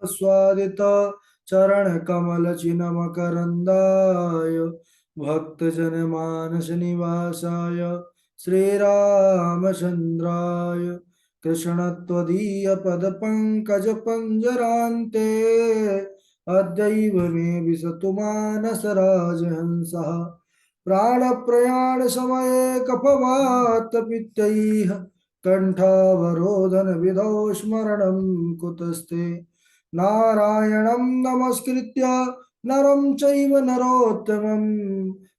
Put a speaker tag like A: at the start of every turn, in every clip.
A: स्वादित चरण कमल चिन्ह मकरंदाय भक्तजन मानस निवासाय श्रीरामचंद्राय कृष्ण त्वदीय पद पंकज पंजरान्ते अद्यैव मे विसतु मानस राजहंसः प्राणप्रयाण समये कपवात पित्तैः कंठावरोधन विधौ स्मरणं कुतस्ते नारायणं नमस्कृत्य नरं चैव नरोत्तमं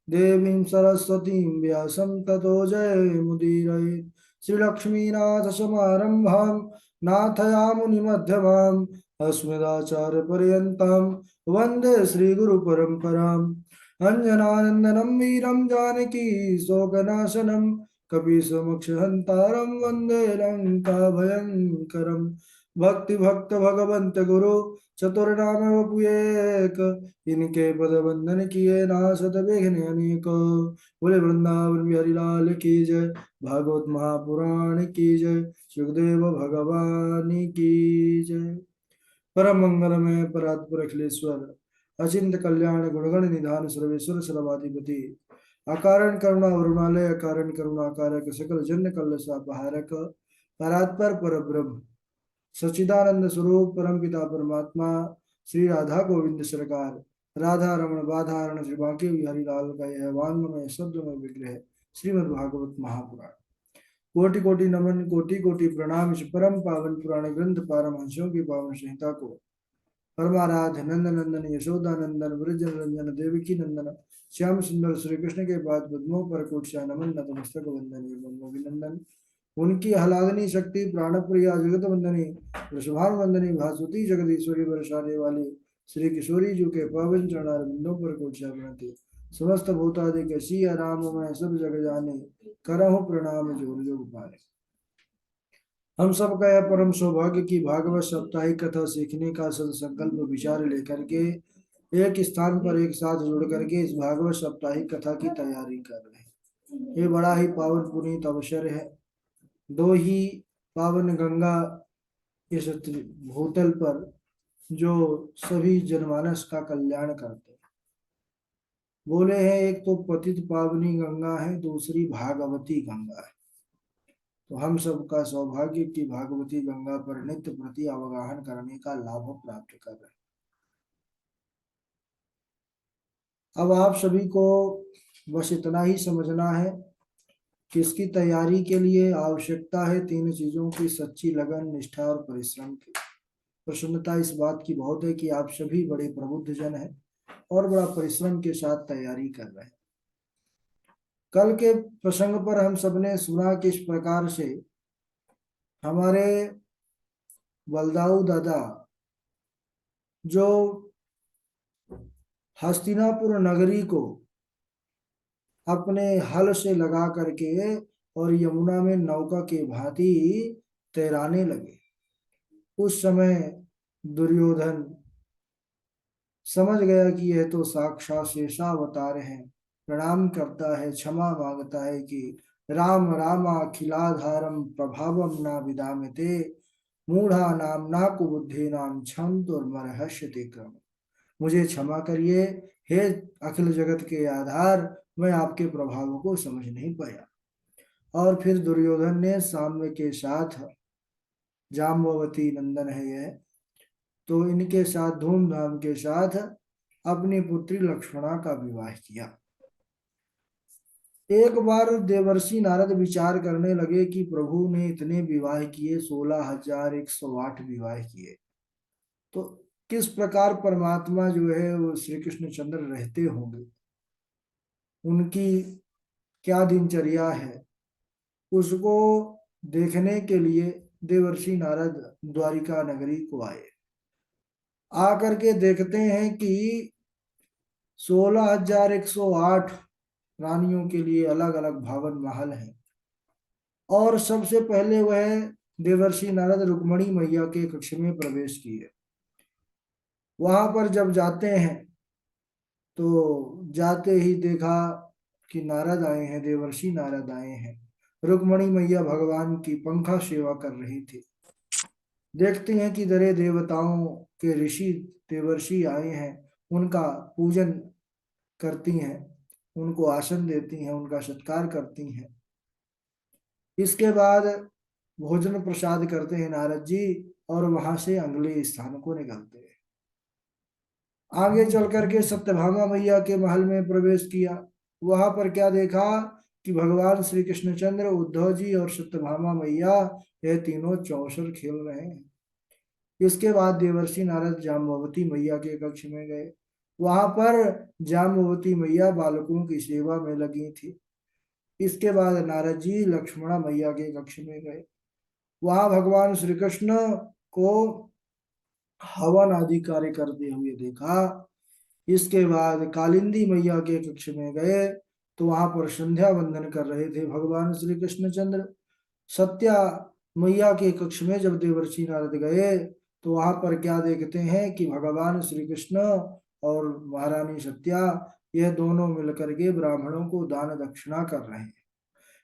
A: देवीं सरस्वतीं व्यासं ततो जयमुदीरये श्रीलक्ष्मीनाथसमारम्भां नाथयामुनिमध्यमाम् अस्मदाचार्यपर्यन्तां वन्दे श्रीगुरुपरम्पराम् अञ्जनानन्दनं वीरं जानकी शोकनाशनं कपीशमक्षहन्तारं वन्दे लङ्काभयङ्करम् भक्ति भक्त भगवंत गुरु चतुर्नाम वपुएक इनके पद वंदन किए नासत विघ्न अनेक बोले वृंदावन बिहारी लाल की जय भागवत महापुराण की जय सुखदेव भगवान की जय परम मंगलमय परात्पर अखिलेश्वर अचिंत कल्याण गुणगण निधान सर्वेश्वर सर्वाधिपति अकारण करुणा वरुणालय अकारण करुणा कारक सकल जन कल सापहारक परात्पर पर ब्रह्म सच्चिदानंद स्वरूप परमपिता परमात्मा श्री राधा गोविंद सरकार राधा रमण बाधारण श्री बांके बिहारी लाल का यह वांगमय शब्दमय विग्रह श्रीमद् भागवत महापुराण कोटि कोटि नमन कोटि कोटि प्रणाम इस परम पावन पुराण ग्रंथ पारमहंसों की पावन संहिता को परमाराध्य नंद नंदन यशोदा नंदन ब्रज रंजन देवकी नंदन श्याम सुंदर श्री कृष्ण के बाद पद्मों पर कोटि नमन नतमस्तक वंदन अभिनंदन उनकी आह्लादनी शक्ति प्राणप्रिया जगत वंदनी वृषभान वंदनी भासुती जगदीश्वरी बरसाने वाली श्री किशोरी जी के पावन चरणारविंदों पर कोटि विनती समस्त भूतादि के सी आराम में सब जग जाने करहु प्रणाम जोर जोग पारे। हम सब का यह परम सौभाग्य की भागवत साप्ताहिक कथा सीखने का सदसंकल्प विचार लेकर के एक स्थान पर एक साथ जुड़ करके इस भागवत साप्ताहिक कथा की तैयारी कर रहे हैं। ये बड़ा ही पावन पुनीत अवसर है। दो ही पावन गंगा इस भूतल पर जो सभी जनमानस का कल्याण करते हैं। बोले हैं एक तो पतित पावनी गंगा है, दूसरी भागवती गंगा है। तो हम सबका सौभाग्य की भागवती गंगा पर नित्य प्रति अवगाहन करने का लाभ प्राप्त कर रहे हैं। अब आप सभी को बस इतना ही समझना है कि इसकी तैयारी के लिए आवश्यकता है तीन चीजों की, सच्ची लगन, निष्ठा और परिश्रम की। प्रसन्नता इस बात की बहुत है कि आप सभी बड़े प्रबुद्ध जन हैं और बड़ा परिश्रम के साथ तैयारी कर रहे हैं। कल के प्रसंग पर हम सबने सुना कि इस प्रकार से हमारे बलदाऊ दादा जो हस्तिनापुर नगरी को अपने हल से लगा करके और यमुना में नौका के भांति तैराने लगे, उस समय दुर्योधन समझ गया कि यह तो साक्षात शेषावतार हैं। प्रणाम करता है, क्षमा मांगता है कि राम रामाखिलाधारम प्रभावम ना विदामते मूढ़ा नाम ना कुबुद्धि नाम क्षमतुर्मर्हष्यते क्रम। मुझे क्षमा करिए हे अखिल जगत के आधार, मैं आपके प्रभावों को समझ नहीं पाया। और फिर दुर्योधन ने साम्य के साथ, जाम्बवती नंदन है यह, तो इनके साथ धूमधाम के साथ अपनी पुत्री लक्ष्मणा का विवाह किया। एक बार देवर्षि नारद विचार करने लगे कि प्रभु ने इतने विवाह किए, 16,108 विवाह किए, तो किस प्रकार परमात्मा जो है वो श्री कृष्ण चंद्र रहते होंगे, उनकी क्या दिनचर्या है, उसको देखने के लिए देवर्षि नारद द्वारिका नगरी को आए। आकर के देखते हैं कि 16,108 रानियों के लिए अलग अलग भवन महल हैं। और सबसे पहले वह देवर्षि नारद रुक्मणी मैया के कक्ष में प्रवेश किए। वहां पर जब जाते हैं तो जाते ही देखा कि नारद आए हैं, देवर्षि नारद आए हैं। रुक्मणी मैया भगवान की पंखा सेवा कर रही थी। देखती हैं कि दरे देवताओं के ऋषि देवर्षि आए हैं, उनका पूजन करती हैं, उनको आसन देती हैं, उनका सत्कार करती हैं। इसके बाद भोजन प्रसाद करते हैं नारद जी, और वहां से अगले स्थान को निकलते हैं। आगे चल करके सत्यभामा मैया के महल में प्रवेश किया। वहां पर क्या देखा कि भगवान श्री कृष्णचंद्र, उद्धव जी और सत्यभामा मैया, ये तीनों चौसर खेल रहे हैं। इसके बाद देवर्षि नारद जाम्बवती मैया के कक्ष में गए। वहां पर जाम्बवती मैया बालकों की सेवा में लगी थी। इसके बाद नारद जी लक्ष्मणा मैया के कक्ष में गए। वहां भगवान श्री कृष्ण को हवन आदि कार्य करते हुए देखा। इसके बाद कालिंदी मैया के कक्ष में गए, तो वहां पर संध्या वंदन कर रहे थे भगवान श्री कृष्णचंद्र। सत्या मैया के कक्ष में जब देवर्षि नारद गए, तो वहां पर क्या देखते हैं कि भगवान श्री कृष्ण और महारानी सत्या, यह दोनों मिलकर के ब्राह्मणों को दान दक्षिणा कर रहे हैं।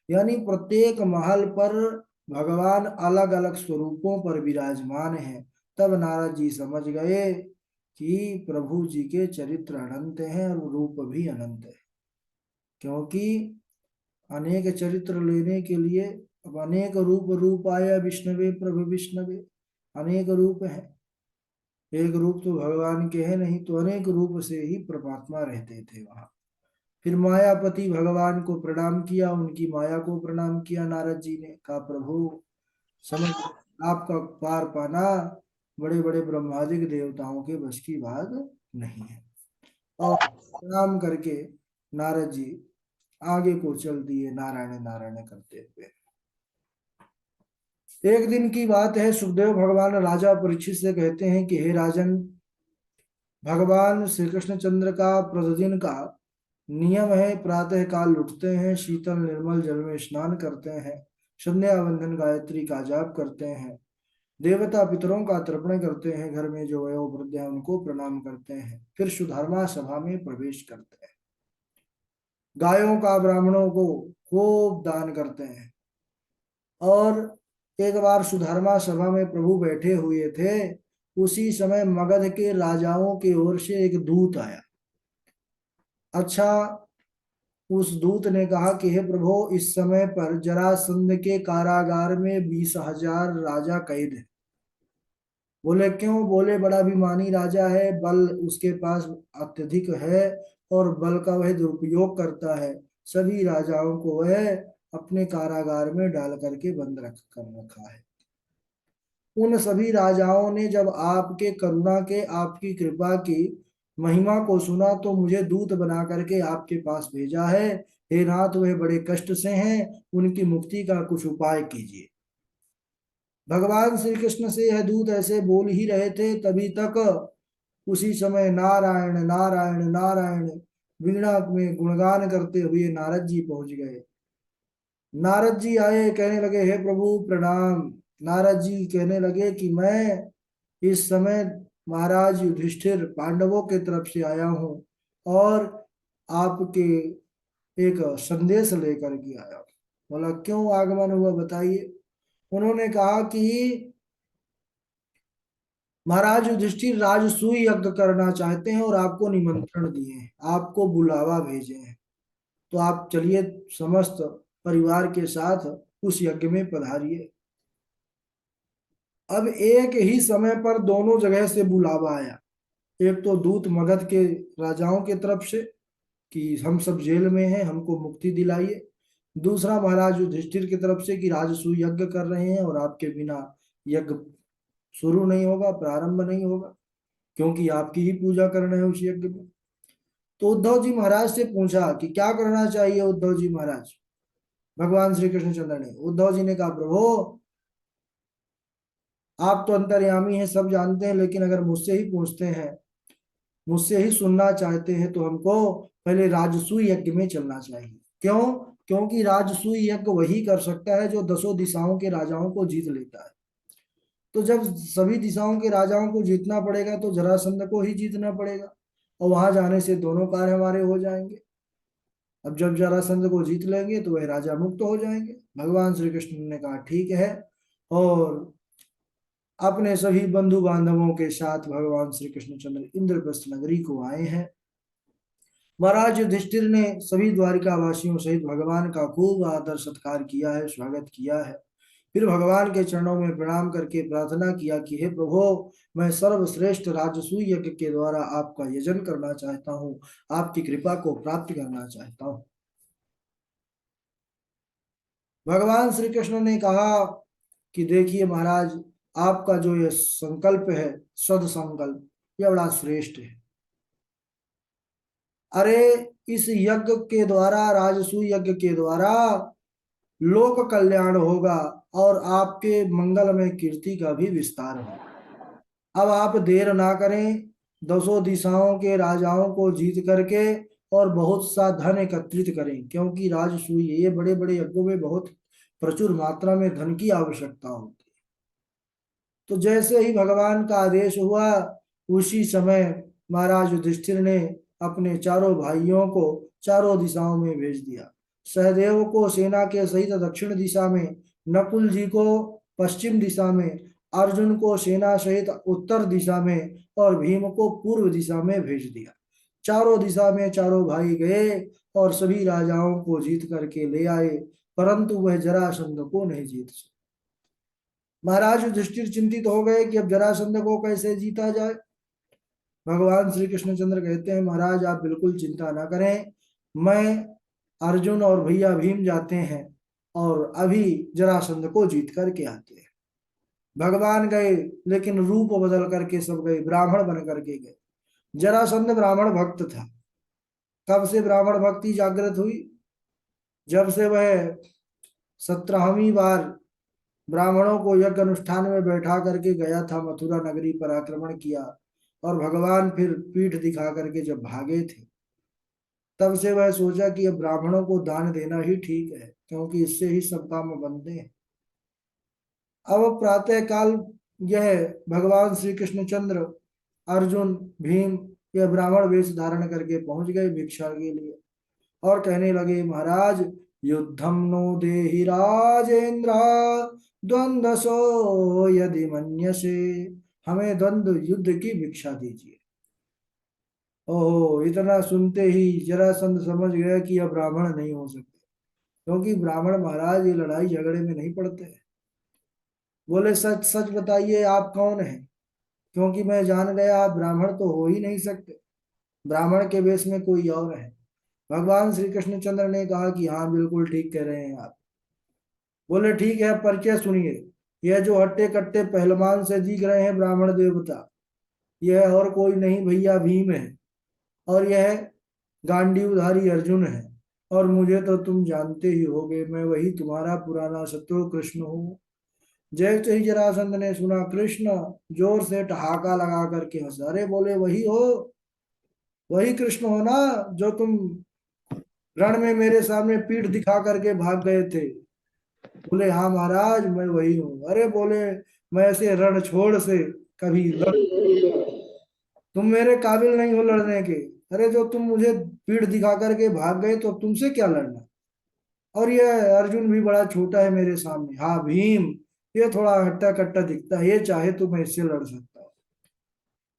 A: यानी प्रत्येक महल पर भगवान अलग अलग स्वरूपों पर विराजमान हैं। तब नारद जी समझ गए कि प्रभु जी के चरित्र अनंत हैं और रूप भी अनंत है। क्योंकि अनेक चरित्र लेने के लिए अब अनेक रूप, रूप आया विष्णवे प्रभु विष्णवे, अनेक रूप है। एक रूप तो भगवान के है नहीं, तो अनेक रूप से ही परमात्मा रहते थे वहां। फिर मायापति भगवान को प्रणाम किया, उनकी माया को प्रणाम किया। नारद जी ने कहा, प्रभु समझ, आपका पार पाना बड़े बड़े ब्रह्मादिक देवताओं के बस की बात नहीं है। और प्रणाम करके नारद जी आगे को चल दिए, नारायण नारायण करते हुए। एक दिन की बात है, सुखदेव भगवान राजा परीक्षित से कहते हैं कि हे राजन, भगवान श्री कृष्णचंद्र का प्रतिदिन का नियम है, प्रातः काल उठते हैं, शीतल निर्मल जल में स्नान करते हैं, संध्या वंदन गायत्री का जाप करते हैं, देवता पितरों का तर्पण करते हैं, घर में जो वयोवृद्ध है उनको प्रणाम करते हैं, फिर सुधर्मा सभा में प्रवेश करते हैं, गायों का ब्राह्मणों को खूब दान करते हैं। और एक बार सुधर्मा सभा में प्रभु बैठे हुए थे, उसी समय मगध के राजाओं की ओर से एक दूत आया। अच्छा, उस दूत ने कहा कि हे प्रभु, इस समय पर जरासंध के कारागार में 20,000 राजा कैद है। बोले क्यों? बोले बड़ा अभिमानी राजा है, बल उसके पास अत्यधिक है और बल का वह दुरुपयोग करता है। सभी राजाओं को वह अपने कारागार में डाल करके बंद रख कर रखा है। उन सभी राजाओं ने जब आपके करुणा के, आपकी कृपा की महिमा को सुना, तो मुझे दूत बना करके आपके पास भेजा है। हे नाथ, वह बड़े कष्ट से हैं, उनकी मुक्ति का कुछ उपाय कीजिए। भगवान श्री कृष्ण से यह दूत ऐसे बोल ही रहे थे, तभी तक उसी समय नारायण नारायण नारायण वीणा में गुणगान करते हुए नारद जी पहुंच गए। नारद जी आए, कहने लगे हे प्रभु प्रणाम। नारद जी कहने लगे कि मैं इस समय महाराज युधिष्ठिर पांडवों के तरफ से आया हूँ, और आपके एक संदेश लेकर के आया हूँ। बोला क्यों आगमन हुआ, बताइए। उन्होंने कहा कि महाराज युधिष्ठिर राजसूय यज्ञ करना चाहते हैं और आपको निमंत्रण दिए हैं, आपको बुलावा भेजे हैं, तो आप चलिए समस्त परिवार के साथ उस यज्ञ में पधारिए। अब एक ही समय पर दोनों जगह से बुलावा आया। एक तो दूत मगध के राजाओं के तरफ से कि हम सब जेल में हैं, हमको मुक्ति दिलाइए। दूसरा महाराज युधिष्ठिर की तरफ से कि राजसूय यज्ञ कर रहे हैं और आपके बिना यज्ञ शुरू नहीं होगा, प्रारंभ नहीं होगा, क्योंकि आपकी ही पूजा करना है उस यज्ञ में। तो उद्धव जी महाराज से पूछा कि क्या करना चाहिए उद्धव जी महाराज। भगवान श्री कृष्णचंद्र ने, उद्धव जी ने कहा प्रभु, आप तो अंतर्यामी हैं, सब जानते हैं, लेकिन अगर मुझसे ही पूछते हैं, मुझसे ही सुनना चाहते हैं, तो हमको पहले राजसूय यज्ञ में चलना चाहिए। क्यों? क्योंकि राजसूय यज्ञ वही कर सकता है जो दसों दिशाओं के राजाओं को जीत लेता है। तो जब सभी दिशाओं के राजाओं को जीतना पड़ेगा, तो जरासंध को ही जीतना पड़ेगा, और वहां जाने से दोनों कार्य हमारे हो जाएंगे। अब जब जरासंध को जीत लेंगे तो वह राजा मुक्त हो जाएंगे। भगवान श्री कृष्ण ने कहा ठीक है। और अपने सभी बंधु बांधवों के साथ भगवान श्री कृष्णचंद्र इंद्रप्रस्थ नगरी को आए हैं। महाराज युधिष्ठिर ने सभी द्वारिका वासियों सहित भगवान का खूब आदर सत्कार किया है, स्वागत किया है। फिर भगवान के चरणों में प्रणाम करके प्रार्थना किया कि हे प्रभु, मैं सर्वश्रेष्ठ राजसूय यज्ञ के द्वारा आपका यजन करना चाहता हूँ, आपकी कृपा को प्राप्त करना चाहता हूँ। भगवान श्री कृष्ण ने कहा कि देखिए महाराज, आपका जो ये संकल्प है, सद संकल्प, यह बड़ा श्रेष्ठ है। अरे, इस यज्ञ के द्वारा, राजसूय यज्ञ के द्वारा लोक कल्याण होगा और आपके मंगलमय कीर्ति का भी विस्तार होगा। अब आप देर ना करें, दसों दिशाओं के राजाओं को जीत करके और बहुत सा धन एकत्रित करें, क्योंकि राजसूय ये बड़े बड़े यज्ञों में बहुत प्रचुर मात्रा में धन की आवश्यकता होती है। तो जैसे ही भगवान का आदेश हुआ, उसी समय महाराज युधिष्ठिर ने अपने चारों भाइयों को चारों दिशाओं में भेज दिया। सहदेव को सेना के सहित दक्षिण दिशा में, नकुल जी को पश्चिम दिशा में, अर्जुन को सेना सहित उत्तर दिशा में और भीम को पूर्व दिशा में भेज दिया। चारों दिशा में चारों भाई गए और सभी राजाओं को जीत करके ले आए, परंतु वह जरासंध को नहीं जीत सके। महाराज युधिष्ठिर चिंतित हो गए कि अब जरासंध को कैसे जीता जाए। भगवान श्री कृष्णचंद्र कहते हैं, महाराज आप बिल्कुल चिंता ना करें, मैं, अर्जुन और भैया भीम जाते हैं और अभी जरासंध को जीत करके आते हैं। भगवान गए, लेकिन रूप बदल करके सब गए, ब्राह्मण बन करके गए। जरासंध ब्राह्मण भक्त था। कब से ब्राह्मण भक्ति जागृत हुई? जब से वह 17वीं बार ब्राह्मणों को यज्ञ अनुष्ठान में बैठा करके गया था, मथुरा नगरी पर आक्रमण किया और भगवान फिर पीठ दिखा करके जब भागे थे, तब से वह सोचा कि अब ब्राह्मणों को दान देना ही ठीक है, क्योंकि इससे ही सब काम बनते हैं। अब प्रातः काल यह भगवान श्री कृष्णचंद्र, अर्जुन, भीम, यह ब्राह्मण वेश धारण करके पहुंच गए भिक्षा के लिए और कहने लगे, महाराज युद्धम नो देहि राजेंद्र द्वंद्व सो यदि मन्यसे, हमें द्वंद्व युद्ध की भिक्षा दीजिए। ओहो, इतना सुनते ही जरासंध समझ गया कि अब ब्राह्मण नहीं हो सकते, क्योंकि ब्राह्मण महाराज ये लड़ाई झगड़े में नहीं पड़ते हैं। बोले, सच सच बताइए आप कौन हैं, क्योंकि मैं जान गया आप ब्राह्मण तो हो ही नहीं सकते, ब्राह्मण के वेश में कोई और है। भगवान श्री कृष्णचंद्र ने कहा कि हाँ, बिल्कुल ठीक कह रहे हैं आप। बोले, ठीक है, परिचय सुनिए। यह जो हट्टे कट्टे पहलवान से दिख रहे हैं ब्राह्मण देवता, यह और कोई नहीं भैया भीम है, और यह गांडीवधारी अर्जुन है, और मुझे तो तुम जानते ही होगे, मैं वही तुम्हारा पुराना शत्रु कृष्ण हूँ। जैसे ही जरासंध ने सुना कृष्ण, जोर से ठहाका लगा करके हंसा। अरे, बोले, वही हो, वही कृष्ण हो ना जो तुम रण में मेरे सामने पीठ दिखा करके भाग गए थे? बोले, हाँ महाराज, मैं वही हूँ। अरे, बोले, मैं ऐसे रण छोड़ से कभी लड़, तुम मेरे काबिल नहीं हो लड़ने के। अरे, जो तुम मुझे पीठ दिखा करके भाग गए तो तुमसे क्या लड़ना। और ये अर्जुन भी बड़ा छोटा है मेरे सामने। हाँ भीम, ये थोड़ा हट्टा कट्टा दिखता है, ये चाहे तो मैं इससे लड़ सकता हूँ।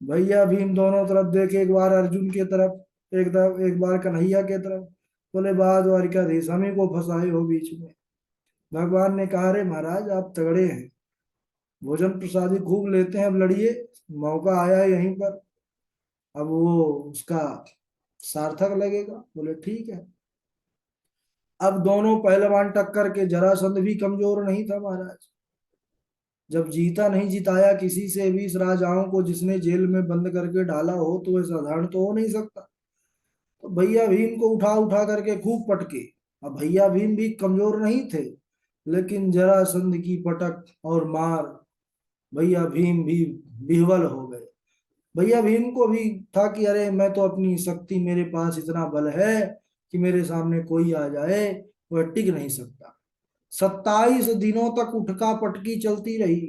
A: भैया भीम दोनों तरफ देखे, एक बार अर्जुन की तरफ, एक बार कन्हैया के तरफ। बोले, बात द्वारिकाधीश, हम ही को फंसाए हो बीच में। भगवान ने कहा, अरे महाराज, आप तगड़े हैं, भोजन प्रसादी खूब लेते हैं, अब लड़िए, मौका आया है यहीं पर, अब वो उसका सार्थक लगेगा। बोले, ठीक है। अब दोनों पहलवान टक्कर के, जरासंध भी कमजोर नहीं था महाराज। जब जीता नहीं जिताया किसी से भी, इस राजाओं को जिसने जेल में बंद करके डाला हो, तो वह साधारण तो हो नहीं सकता। तो भैया भीम को उठा उठा करके खूब पटके। अब भैया भीम भी कमजोर नहीं थे, लेकिन जरासंध की पटक और मार, भैया भीम भी विह्वल हो गए। भैया भीम को भी था कि अरे, मैं तो अपनी शक्ति, मेरे पास इतना बल है कि मेरे सामने कोई आ जाए वह टिक नहीं सकता। 27 दिनों तक उठका पटकी चलती रही।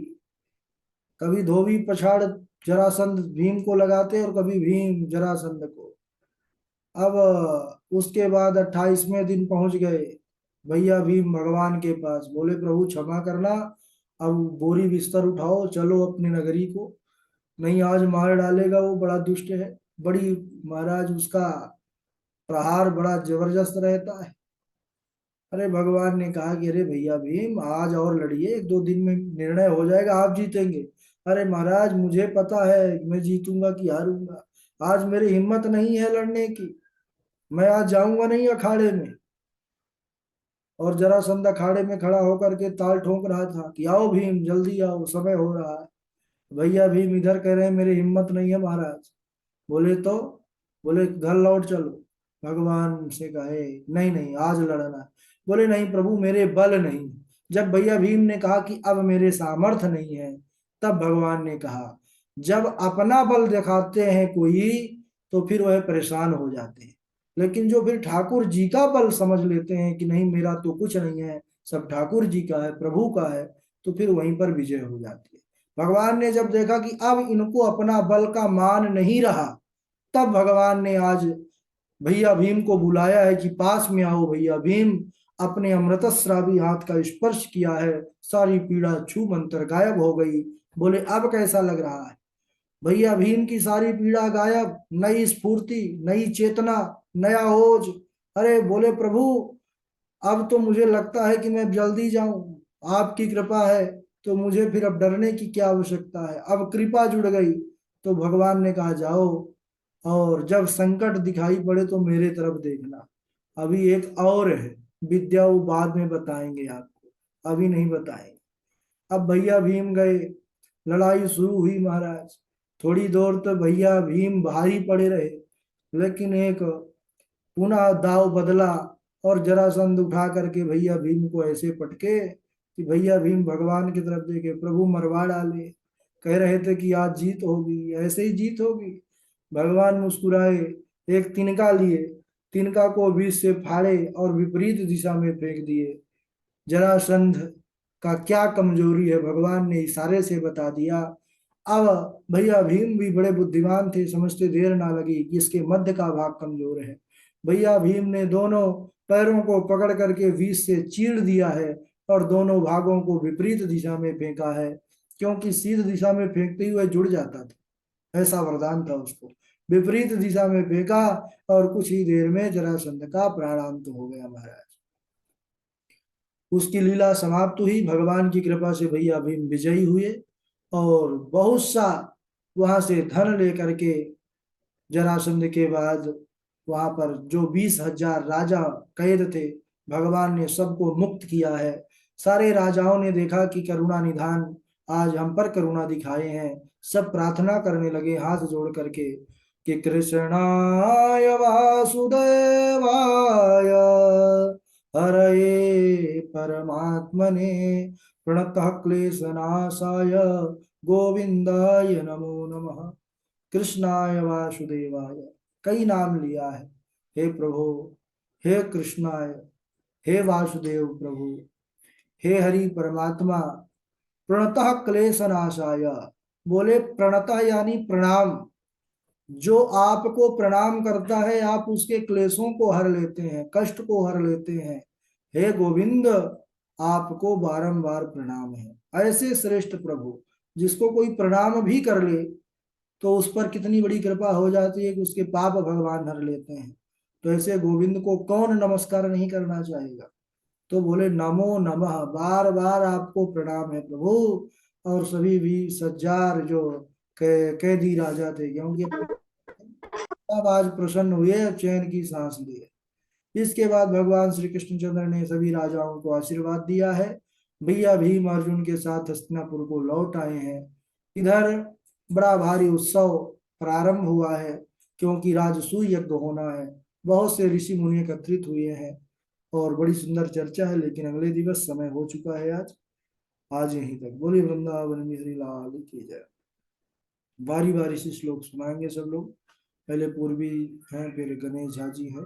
A: कभी धोबी पछाड़ जरासंध भीम को लगाते और कभी भीम जरासंध को। अब उसके बाद 28वें दिन पहुंच गए भैया भीम भगवान के पास। बोले, प्रभु क्षमा करना, अब बोरी बिस्तर उठाओ, चलो अपनी नगरी को, नहीं आज मार डालेगा, वो बड़ा दुष्ट है। बड़ी महाराज उसका प्रहार बड़ा जबरदस्त रहता है। अरे भगवान ने कहा कि अरे भैया भीम आज और लड़िए, एक दो दिन में निर्णय हो जाएगा, आप जीतेंगे। अरे महाराज मुझे पता है कि मैं जीतूंगा कि हारूंगा, आज मेरी हिम्मत नहीं है लड़ने की, मैं आज जाऊंगा नहीं अखाड़े में। और जरासंध अखाड़े में खड़ा होकर के ताल ठोक रहा था कि आओ भीम जल्दी आओ, समय हो रहा है। भैया भीम इधर कह रहे हैं मेरी हिम्मत नहीं है महाराज। बोले तो, बोले घर लौट चलो। भगवान से कहे नहीं नहीं आज लड़ना है। बोले नहीं प्रभु मेरे बल नहीं। जब भैया भीम ने कहा कि अब मेरे सामर्थ्य नहीं है, तब भगवान ने कहा जब अपना बल दिखाते हैं कोई तो फिर वह परेशान हो जाते हैं, लेकिन जो फिर ठाकुर जी का बल समझ लेते हैं कि नहीं मेरा तो कुछ नहीं है, सब ठाकुर जी का है, प्रभु का है, तो फिर वहीं पर विजय हो जाती है। भगवान ने जब देखा कि अब इनको अपना बल का मान नहीं रहा, तब भगवान ने आज भैया भीम को बुलाया है कि पास में आओ भैया भीम। अपने अमृतस्रावी हाथ का स्पर्श किया है, सारी पीड़ा छू मंतर गायब हो गई। बोले अब कैसा लग रहा है? भैया भीम की सारी पीड़ा गायब, नई स्फूर्ति, नई चेतना, नया ओज। अरे बोले प्रभु अब तो मुझे लगता है कि मैं जल्दी जाऊं, आपकी कृपा है, तो मुझे फिर अब डरने की क्या आवश्यकता है, अब कृपा जुड़ गई। तो भगवान ने कहा जाओ, और जब संकट दिखाई पड़े तो मेरे तरफ देखना। अभी एक और है विद्या, वो बाद में बताएंगे आपको, अभी नहीं बताएंगे। अब भैया भीम गए, लड़ाई शुरू हुई महाराज। थोड़ी देर तो भैया भीम भारी पड़े रहे, लेकिन एक पुनः दाव बदला, और जरासंध उठा करके भैया भीम को ऐसे पटके कि भैया भीम भगवान की तरफ देखे, प्रभु मरवा डाले। कह रहे थे कि आज जीत होगी, ऐसे ही जीत होगी। भगवान मुस्कुराए, एक तिनका लिए, तिनका को बीच से फाड़े और विपरीत दिशा में फेंक दिए। जरासंध का क्या कमजोरी है भगवान ने इशारे से बता दिया। अब भैया भीम भी बड़े बुद्धिमान थे, समझते देर ना लगी कि इसके मध्य का भाग कमजोर है। भैया भीम ने दोनों पैरों को पकड़ करके बीच से चीर दिया है, और दोनों भागों को विपरीत दिशा में फेंका है, क्योंकि सीधी दिशा में फेंकते हुए जुड़ जाता था, ऐसा वरदान था उसको। विपरीत दिशा में फेंका, और कुछ ही देर में जरासंध का प्राणांत हो गया महाराज। उसकी लीला समाप्त हुई, भगवान की कृपा से भैया भीम विजयी हुए, और बहुत सा वहां से धन लेकर के जरासंध के बाद वहां पर जो 20,000 राजा कैद थे, भगवान ने सबको मुक्त किया है। सारे राजाओं ने देखा कि करुणा निधान आज हम पर करुणा दिखाए हैं, सब प्रार्थना करने लगे हाथ जोड़ करके कि कृष्णाय वासुदेवाय हरये परमात्मने प्रणतः क्लेशनाशाय गोविंदाय नमो नमः। कृष्णाय वासुदेवाय, कई नाम लिया है। हे प्रभु, हे कृष्णाय, हे वासुदेव प्रभु, हे हरि परमात्मा, प्रणतः क्लेश नाशाय। बोले प्रणतः यानी प्रणाम, जो आपको प्रणाम करता है आप उसके क्लेशों को हर लेते हैं, कष्ट को हर लेते हैं। हे गोविंद, आपको बारंबार प्रणाम है। ऐसे श्रेष्ठ प्रभु जिसको कोई प्रणाम भी कर ले तो उस पर कितनी बड़ी कृपा हो जाती है कि उसके पाप भगवान हर लेते हैं। तो ऐसे गोविंद को कौन नमस्कार नहीं करना चाहेगा। तो बोले नमो नमः, बार बार आपको प्रणाम है प्रभु। और सभी भी सज्जार जो कैदी राजा थे, क्योंकि सब आज प्रसन्न हुए, चैन की सांस लिए। इसके बाद भगवान श्री कृष्णचंद्र ने सभी राजाओं को आशीर्वाद दिया है। भैया भीम अर्जुन के साथ हस्तिनापुर को लौट आए हैं। इधर बड़ा भारी उत्सव प्रारंभ हुआ है, क्योंकि राजसूय यज्ञ होना है। बहुत से ऋषि मुनि एकत्रित हुए हैं, और बड़ी सुंदर चर्चा है, लेकिन अगले दिवस समय हो चुका है आज। आज यहीं तक। बोली वृंदावन बिहारी लाल की जय। बारी बारी से श्लोक सुनाएंगे सब लोग। पहले पूर्वी हैं, फिर गणेश झा जी हैं,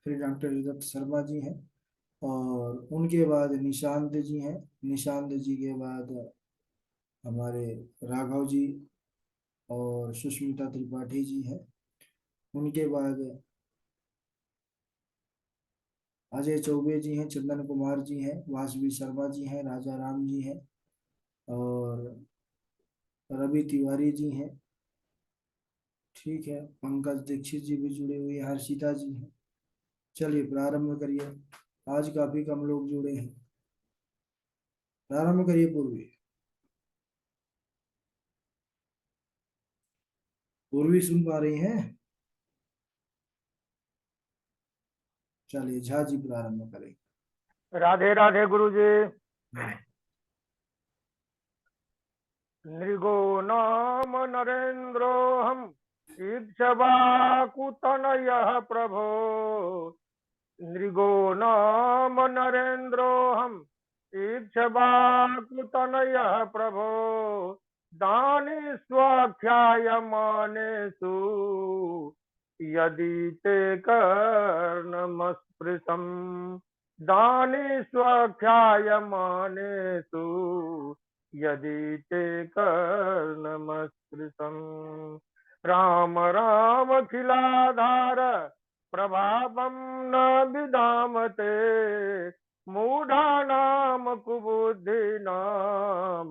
A: फिर डॉक्टर दत्त शर्मा जी हैं, और उनके बाद निशांत जी हैं। निशांत जी के बाद हमारे राघव जी और सुष्मिता त्रिपाठी जी हैं। उनके बाद अजय चौबे जी हैं, चंदन कुमार जी हैं, वासवी शर्मा जी हैं, राजा राम जी हैं, और रवि तिवारी जी हैं। ठीक है, पंकज दीक्षित जी भी जुड़े हुए हैं, हर्षिता जी हैं। चलिए प्रारंभ करिए। आज काफी कम लोग जुड़े हैं। प्रारंभ करिए पूर्वी। पूर्वी सुन पा रही हैं? चलिए झा जी प्रारंभ करें।
B: राधे राधे गुरु जी।
A: हाँ।
B: नृगो नाम नरेन्द्रो हम ईक्षवाकुतनय प्रभो। नृगो नाम नरेन्द्रो हम ईक्षवाकुतनय प्रभो। दानि स्वाख्यायमानेषु यदि ते कर्णमस्पृशम्। दानि स्वाख्यायमानेषु यदि ते कर्णमस्पृशम्। राम रामखिलाधार प्रभावं न विदामते। मूढानां कुबुद्धीनां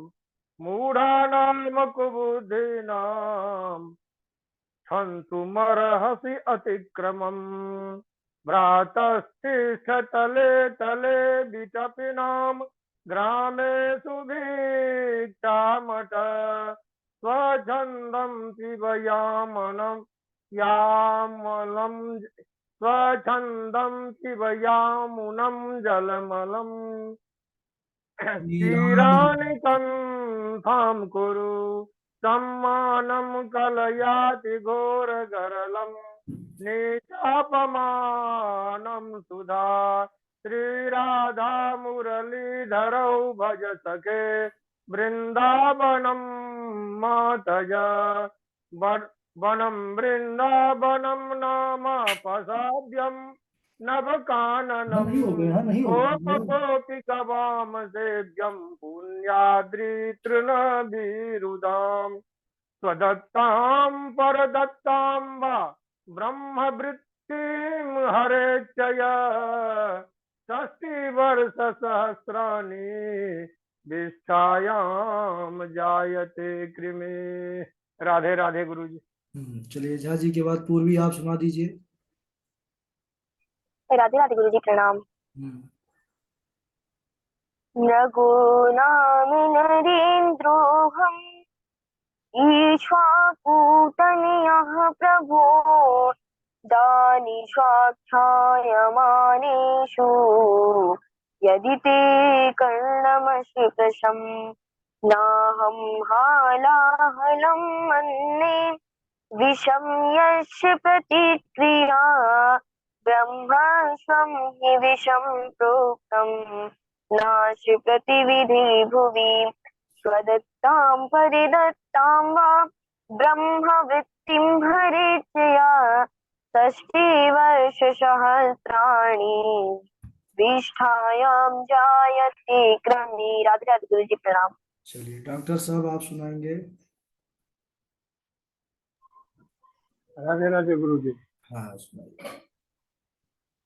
B: मूढानां कुबुद्धीनां क्षन्तुमर्हसि अतिक्रमम्। भ्रातस्तिष्ठतले तले विटपिनां ग्रामेषु भिक्षामठ। स्वच्छन्दं शिवयामनं यामलं स्वच्छन्दं शिवयामुनं जलमलम्।
A: श्रीराम।
B: क्षीराणि कन्थां कुरु सम्मानं कलयाति घोरगरलं। नीचापमानं सुधा श्रीराधा मुरलीधरौ भज सखे। वृन्दावनं मातया वनं वृन्दावनं नाम प्रसाद्यं
A: हाँ, नहीं हो गए,
B: नवकाननम्।
A: हाँ नहीं हो गए।
B: गोपकोऽपिकवाम सेव्यं पुण्याद्रितृणभिरुदाम्। स्वदत्तां परदत्तां वा ब्रह्मवृत्तिं हरेच्छय। षष्टिवर्षसहस्राणि विष्ठायां जायते कृमे। राधे राधे गुरु जी।
A: चलिए झा जी के बाद पूर्वी आप सुना दीजिए।
C: राधे राधे गुरु जी प्रणाम।
A: हम्म।
C: नगो नामि नरेन्द्रोऽहम् ईक्ष्वाकुतनयः प्रभो। दानिशाख्यायमानेषु यदि ते कर्णमशुकशम्। नाहं हालाहलं मन्ये विषं यस्य प्रतिक्रिया। ब्रह्मास्मं हि विषं प्रोक्तम् नाशि प्रतिविधि भुवि। स्वदत्तां परिदत्तां वा ब्रह्मवृत्तिं हरेच्छया। षष्टिवर्षसहस्राणि विष्ठायां जायते क्रमे। राधे राधे गुरु जी प्रणाम।
A: चलिए डॉक्टर साहब आप सुनाएंगे।
B: राधे राधे गुरु जी।
A: हाँ सुनाइए।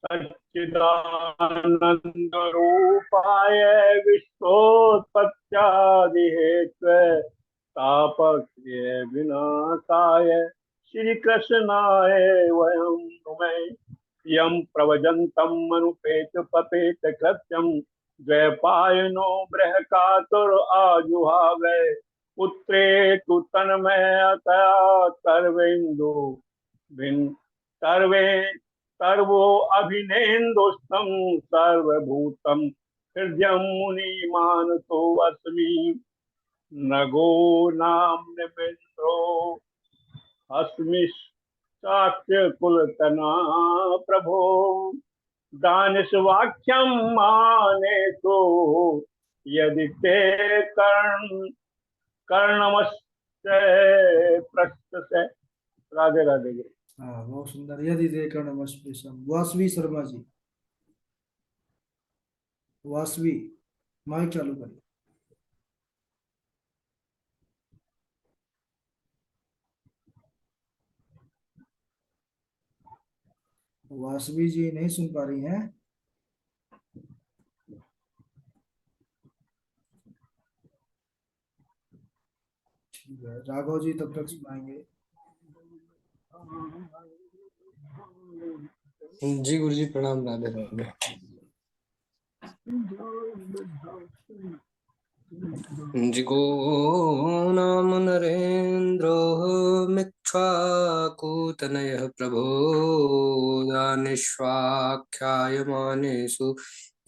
B: सच्चिदानंद रूपाय विश्वोत्पत्त्यादिहेतवे तापत्रय विनाशाय श्री कृष्णाय वयं नुमः। यं प्रवजन्तं मनुपेत पपेत कृत्यं द्वैपायनो बृहकातुर आजुहावे। पुत्रेतु तन्मयतया सर्वेन्दु भिन् सर्वे सर्वो अभिनेन्दुस्तं सर्वभूतं हृदयं मुनिमानतो अस्मि। नगो नाम्निमिन्द्रो अस्मि शाक्य कुलतना प्रभो। दानिशवाक्यं मानेषु यदि ते कर्णमस्य पृष्ठसे। राधे राधे गुरु।
A: हाँ बहुत सुंदर। यदि देखा नमस्पृशम। वासवी शर्मा जी, वासवी माइक चालू करिए। वासवी जी नहीं सुन पा रही हैं? ठीक है, राघव जी तब तक सुनाएंगे।
D: जी गुरु जी प्रणाम। राधे राधे। जिगो नाम नरेन्द्रो मिक्ष्वाकूतनयः प्रभो दानिष्वाख्यायमानेषु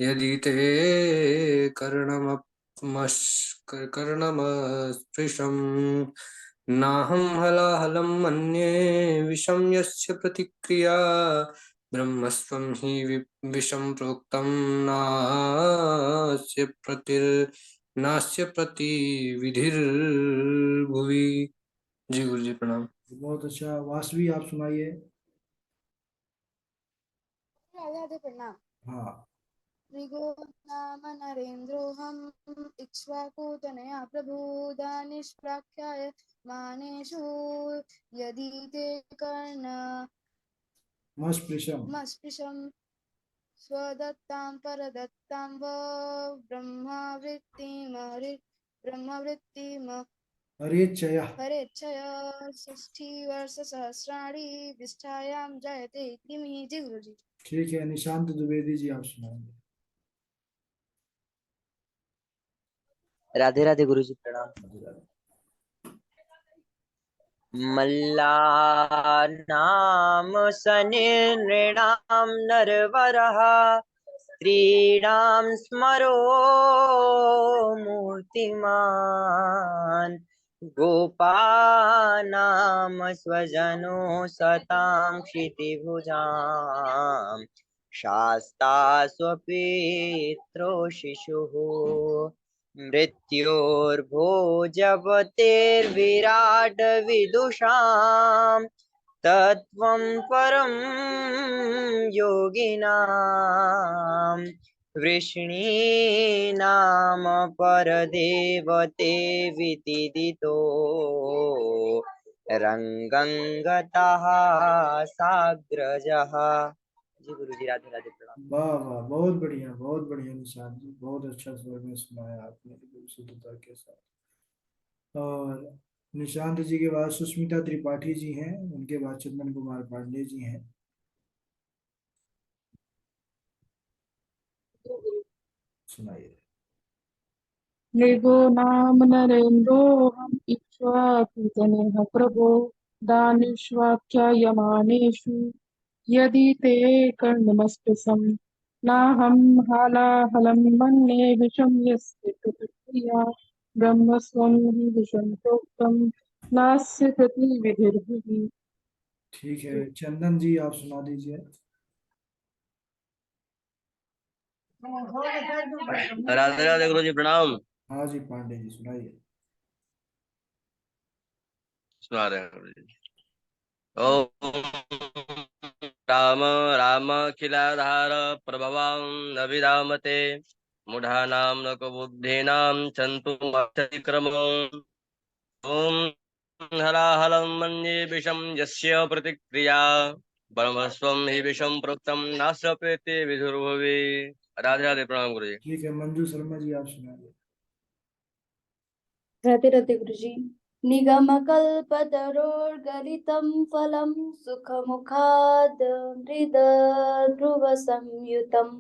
D: यदि ते कर्णमस्पृशम् नाहं हलाहलं मन्ये विषं यस्य प्रतिक्रिया ब्रह्मस्वं हि विषं प्रोक्तं नास्य प्रति विधिर्भुवि। जी गुरु जी प्रणाम।
A: बहुत अच्छा, वासवी आप सुनाइए।
E: राधे राधे प्रणाम।
A: हाँ।
E: ऋगो नाम नरेन्द्रोऽहम् इक्ष्वाकुतनया प्रभुदा निष्प्राख्याय मानेषु यदि ते कर्णमस्पृशं स्वदत्तां परदत्तां वो ब्रह्मवृत्तिम्
A: हरेच्छया
E: हरेच्छया षष्ठीवर्षसहस्राणि विष्ठायां जायते कृमिः। जी गुरुजी।
A: ठीक है, निशांत द्विवेदी जी आप सुनाएंगे।
F: राधे राधे गुरु जी प्रणाम। मल्लानाम सनिर्नृणां नरवरः स्त्रीणां स्मरो मूर्तिमान् गोपानां स्वजनो सतां क्षितिभुजां शास्ता स्वपित्रो शिशुः मृत्योर्भोजपतेर्विराट विदुषां तत्त्वं परं योगिनां वृष्णीनाम परदेवते विदितो रंगंगतः साग्रजः। जी गुरु जी राधे राधे प्रणाम।
A: वाह वाह, बहुत बढ़िया निशांत जी, बहुत अच्छा स्वर में सुनाया आपने एकदम शुद्धता के साथ। और निशांत जी के बाद सुष्मिता त्रिपाठी जी हैं, उनके बाद चंदन कुमार पांडे जी हैं। सुनाइए।
G: मृगो नाम नरेन्द्रोऽहम् इक्ष्वाकुतनयः प्रभो दानिष्वाख्यायमानेषु यदि ते कर्णमस्पृशम् नाहं हालाहलं मन्ये विषं यस्य प्रतिक्रिया ब्रह्मस्वं हि विषं प्रोक्तं नास्य प्रतिविधिर्भुवि।
A: ठीक है, चंदन जी आप सुना दीजिए।
H: राधे राधे गुरु जी प्रणाम।
A: हाँ जी, पांडे जी सुनाइए।
H: सुना रहे हैं गुरु जी। ओम राम राम अखिलाधार प्रभवां न विरामते मूढ़ानां न कुबुद्धीनां चन्तु मत्यतिक्रमम् ओम हलाहलं मन्ये विषं यस्य प्रतिक्रिया ब्रह्मस्वं हि विषं प्रोक्तं नाश्रपेते विधुर्भुवि। राधे राधे प्रणाम गुरु जी।
A: ठीक है, मंजू शर्मा जी आप सुनाइए।
I: राधे राधे गुरुजी। निगमकल्पतरोर्गलितं फलं सुखमुखाद् मृदध्रुवसंयुतं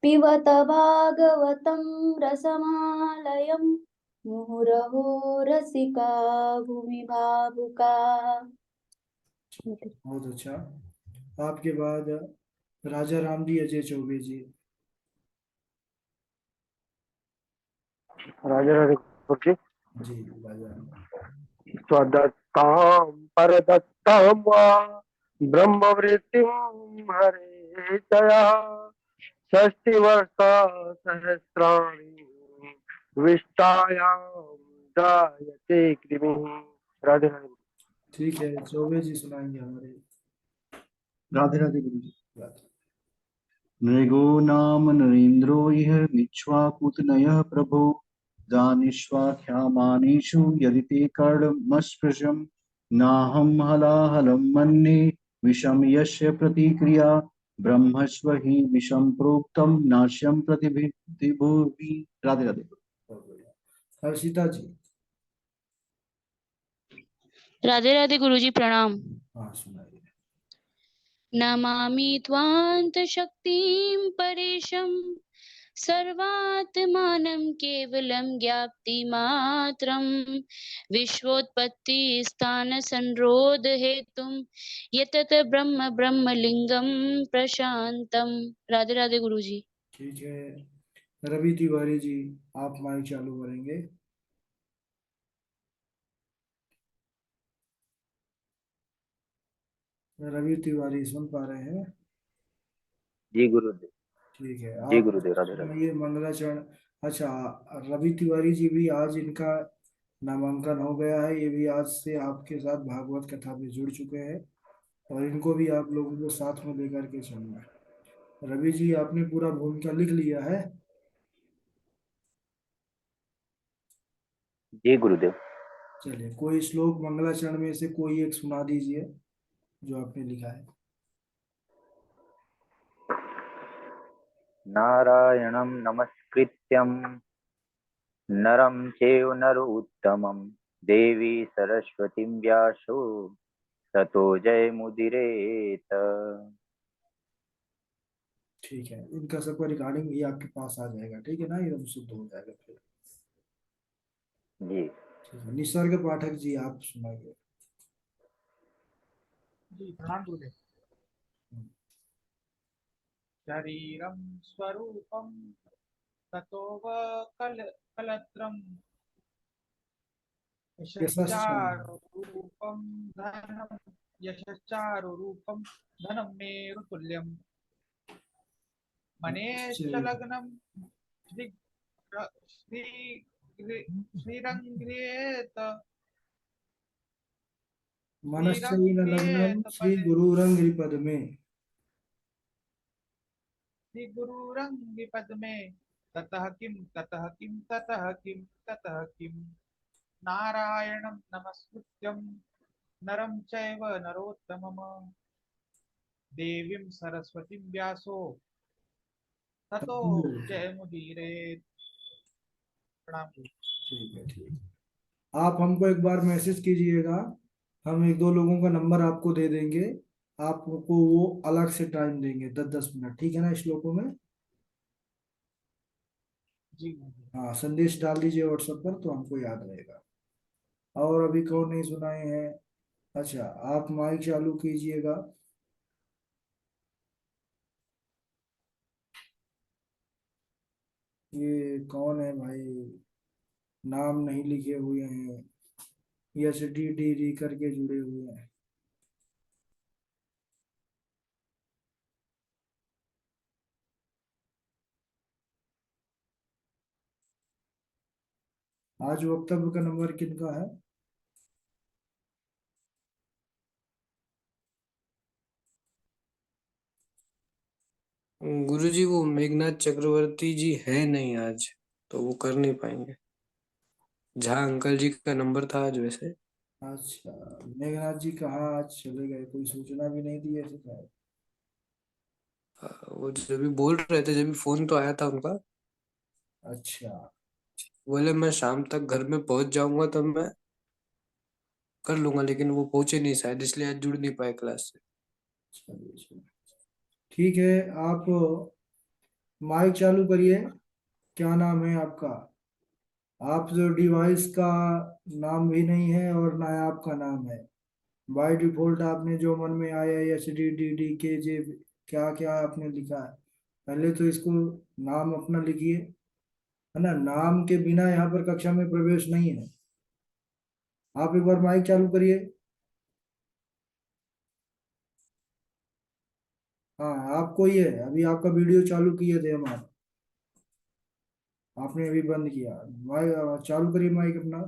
I: पिबत भागवतं रसमालयं मुहुरहो रसिका भूमि भावुका।
A: बहुत अच्छा, आपके बाद राजा राम जी अजय चौबे जी।
B: राधे राधे गुरु जी।
A: जी राजा राम।
B: स्वदत्तां परदत्तां वा ब्रह्मवृत्तिं हरेचया षष्टिवर्षसहस्राणि विष्टायां जायते कृमिः। राधे राधे।
A: ठीक है, चौबे जी सुनाएंगे हमारे। राधे राधे गुरु जी।
J: मृगो नाम नरेन्द्रो इह मिक्ष्वाकुतनयः प्रभो दानिष्वाख्यामानेषु यदि ते कर्णमस्पृशम् नाहं हलाहलं मन्ये विषं यस्य प्रतिक्रिया ब्रह्मस्व हि विषं प्रोक्तं नाश्यं प्रतिभिभूति। राधे राधे।
A: हर्षिता जी।
E: राधे राधे गुरुजी प्रणाम।
A: हाँ सुनाइए।
E: नमामि त्वान्त शक्तिं परेशं सर्वात्मानं केवलं ज्ञाप्तिमात्रं विश्वोत्पत्तिस्थानसंरोधहेतुं यतत ब्रह्म ब्रह्मलिङ्गं प्रशान्तं। राधे राधे गुरुजी।
A: ठीक है, रवि तिवारी जी आप माइक चालू करेंगे। रवि तिवारी सुन पा रहे हैं?
F: जी गुरुदेव।
A: ठीक है,
F: जी
A: आप
F: गुरुदेव, राधे राधे।
A: ये मंगलाचरण। अच्छा, रवि तिवारी जी भी आज इनका नामांकन हो गया है, ये भी आज से आपके साथ भागवत कथा में जुड़ चुके हैं और इनको भी आप लोगों को साथ में लेकर के चलना है। रवि जी आपने पूरा भूमिका लिख लिया है?
F: जी गुरुदेव।
A: चलिए, कोई श्लोक मंगलाचरण में से कोई एक सुना दीजिए जो आपने लिखा है।
F: नारायणं नमस्कृत्यं नरं चैव नरोत्तमं देवी सरस्वतीं व्यासो ततो जयमुदीरयेत्।
A: ठीक है, इनका सबका रिकॉर्डिंग भी आपके पास आ जाएगा, ठीक है ना, एकदम शुद्ध हो जाएगा फिर।
F: जी।
A: ठीक है, निसर्ग पाठक जी आप सुनाइए।
K: जी प्रणाम गुरुदेव। शरीरं स्वरूपं ततो वा कलत्रं
A: यशश्चार।
K: यशश्चारुरूपं धनं यशश्चारुरूपं धनं मेरुतुल्यं मनेश्चलग्नं श्री श्री श्रीरङ्गेत
A: मनश्चैन लग्नम श्री
K: पदे
A: गुरुरंग में।
K: श्रीगुरुरङ्गिपद्मे ततः किं ततः किं ततः किं ततः किं नारायणं नमस्कृत्यं नरं चैव नरोत्तमं देवीं सरस्वतीं व्यासो ततो जयमुदीरयेत्। प्रणाम।
A: ठीक है, ठीक है, आप हमको एक बार मैसेज कीजिएगा, हम एक दो लोगों का नंबर आपको दे देंगे, आपको वो अलग से टाइम देंगे 10-10 मिनट, ठीक है ना, श्लोकों में।
K: जी
A: हाँ, संदेश डाल दीजिए व्हाट्सएप पर तो हमको याद रहेगा। और अभी कौन नहीं सुनाए हैं? अच्छा, आप माइक चालू कीजिएगा। ये कौन है भाई, नाम नहीं लिखे हुए हैं, यस डी डी डी करके जुड़े हुए हैं। आज वक्तव्य का नंबर किनका है?
D: गुरुजी वो मेघनाथ चक्रवर्ती जी है नहीं आज, तो वो कर नहीं पाएंगे। झा अंकल जी का नंबर था आज वैसे।
A: अच्छा, मेघनाथ जी कहाँ आज चले गए, कोई सूचना भी नहीं दी ऐसे शायद।
D: वो जब भी बोल रहे थे, जब भी फोन तो आया था उनका,
A: अच्छा,
D: बोले मैं शाम तक घर में पहुंच जाऊंगा तब मैं कर लूंगा, लेकिन वो पहुंचे नहीं शायद, इसलिए आज जुड़ नहीं पाए क्लास से।
A: चलिए चलिए, ठीक है, आप माइक चालू करिए। क्या नाम है आपका? आप जो डिवाइस का नाम भी नहीं है और ना आपका नाम है, बाय डिफॉल्ट आपने जो मन में आया एच डी डी डी के जे क्या क्या आपने लिखा है, पहले तो इसको नाम अपना लिखिए, है ना, नाम के बिना यहाँ पर कक्षा में प्रवेश नहीं है। आप एक बार माइक चालू करिए। हाँ, आपको ही है, अभी आपका वीडियो चालू किए थे हमारा, आपने अभी बंद किया। माइक चालू करिए, माइक अपना,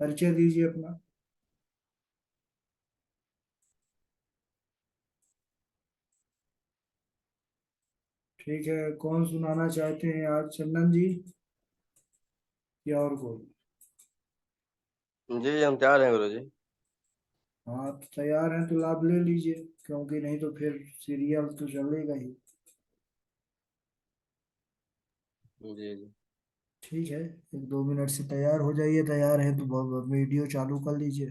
A: परिचय दीजिए अपना। ठीक है, कौन सुनाना चाहते हैं आज, चंदन जी या और कोई?
H: जी हम तैयार हैं गुरुजी।
A: हाँ, तो तैयार हैं तो लाभ ले लीजिए, क्योंकि नहीं तो फिर सीरियल तो चलेगा ही।
H: जी जी।
A: ठीक है, 1-2 मिनट से तैयार हो जाइए, तैयार है तो वीडियो चालू कर लीजिए।